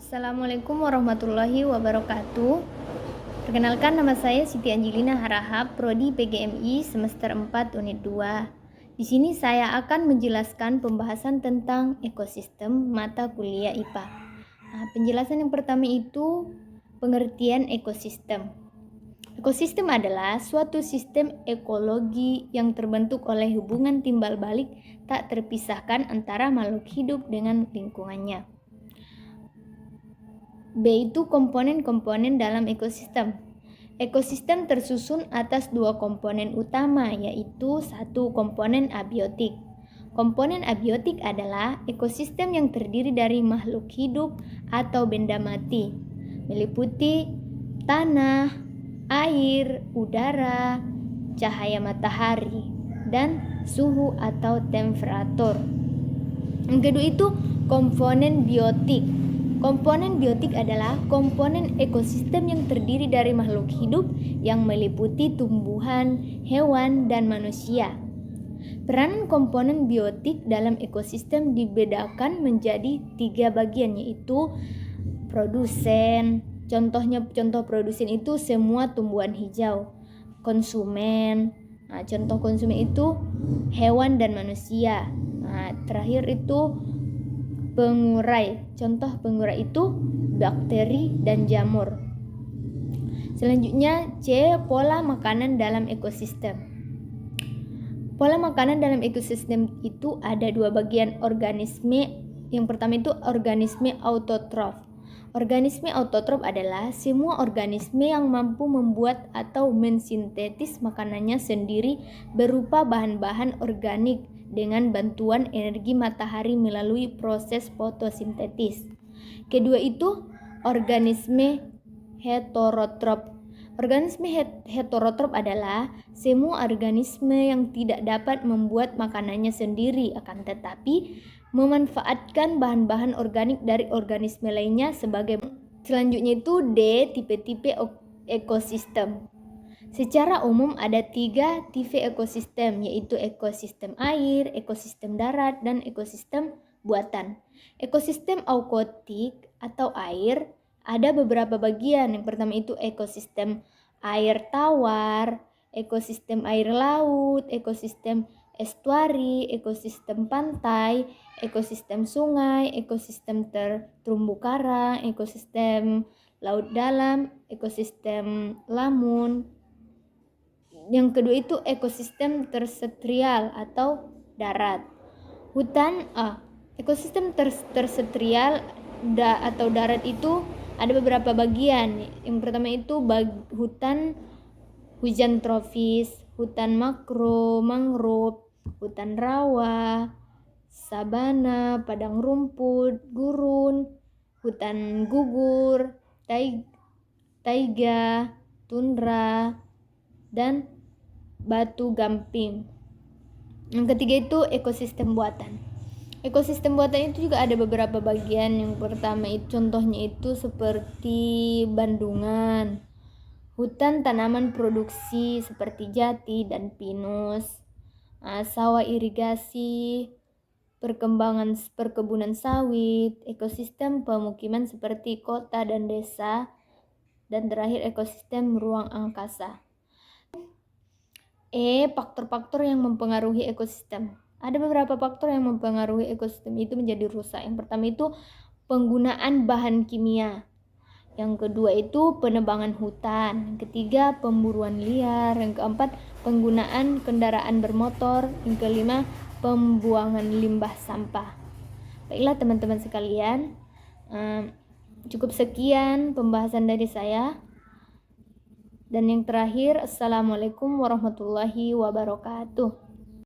Assalamualaikum warahmatullahi wabarakatuh. Perkenalkan, nama saya Siti Angelina Harahap, Prodi PGMI semester 4 Unit 2. Di sini saya akan menjelaskan pembahasan tentang ekosistem mata kuliah IPA. Penjelasan yang pertama itu pengertian ekosistem. Ekosistem adalah suatu sistem ekologi yang terbentuk oleh hubungan timbal balik tak terpisahkan antara makhluk hidup dengan lingkungannya. B itu komponen-komponen dalam ekosistem. Ekosistem tersusun atas dua komponen utama, yaitu satu komponen abiotik. Komponen abiotik adalah ekosistem yang terdiri dari makhluk hidup atau benda mati, meliputi tanah, air, udara, cahaya matahari, dan suhu atau temperatur. Yang kedua itu komponen biotik. Komponen biotik adalah komponen ekosistem yang terdiri dari makhluk hidup yang meliputi tumbuhan, hewan, dan manusia. Peranan komponen biotik dalam ekosistem dibedakan menjadi 3 bagian, yaitu produsen. Contoh produsen itu semua tumbuhan hijau. Konsumen. Contoh konsumen itu hewan dan manusia. Terakhir itu pengurai. Contoh pengurai itu bakteri dan jamur. Selanjutnya C, pola makanan dalam ekosistem. Pola makanan dalam ekosistem itu ada 2 bagian organisme. Yang pertama itu organisme autotrof. Organisme autotrof adalah semua organisme yang mampu membuat atau mensintetis makanannya sendiri berupa bahan-bahan organik dengan bantuan energi matahari melalui proses fotosintetis. Kedua itu organisme heterotrof. Organisme heterotrof adalah semua organisme yang tidak dapat membuat makanannya sendiri, akan tetapi memanfaatkan bahan-bahan organik dari organisme lainnya sebagai. Selanjutnya itu D, tipe-tipe ekosistem. Secara umum ada 3 tipe ekosistem, yaitu ekosistem air, ekosistem darat, dan ekosistem buatan. Ekosistem akuatik atau air ada beberapa bagian. Yang pertama itu ekosistem air tawar, ekosistem air laut, ekosistem estuari, ekosistem pantai, ekosistem sungai, ekosistem terumbu karang, ekosistem laut dalam, ekosistem lamun. Yang kedua itu ekosistem terrestrial atau darat. Ekosistem terrestrial atau darat itu ada beberapa bagian. Yang pertama itu hutan hujan tropis, hutan makro, mangrove, hutan rawa, sabana, padang rumput, gurun, hutan gugur, taiga, tundra, dan batu gamping. Yang ketiga itu ekosistem buatan. Ekosistem buatan itu juga ada beberapa bagian. Yang pertama itu contohnya itu seperti bandungan, hutan tanaman produksi seperti jati dan pinus, sawah irigasi, perkebunan sawit, ekosistem pemukiman seperti kota dan desa, dan terakhir ekosistem ruang angkasa. Faktor-faktor yang mempengaruhi ekosistem. Ada beberapa faktor yang mempengaruhi ekosistem itu menjadi rusak. Yang pertama itu penggunaan bahan kimia. Yang kedua itu penebangan hutan. Yang ketiga pemburuan liar. Yang keempat penggunaan kendaraan bermotor. Yang kelima pembuangan limbah sampah. Baiklah teman-teman sekalian, cukup sekian pembahasan dari saya. Dan yang terakhir, Assalamualaikum warahmatullahi wabarakatuh.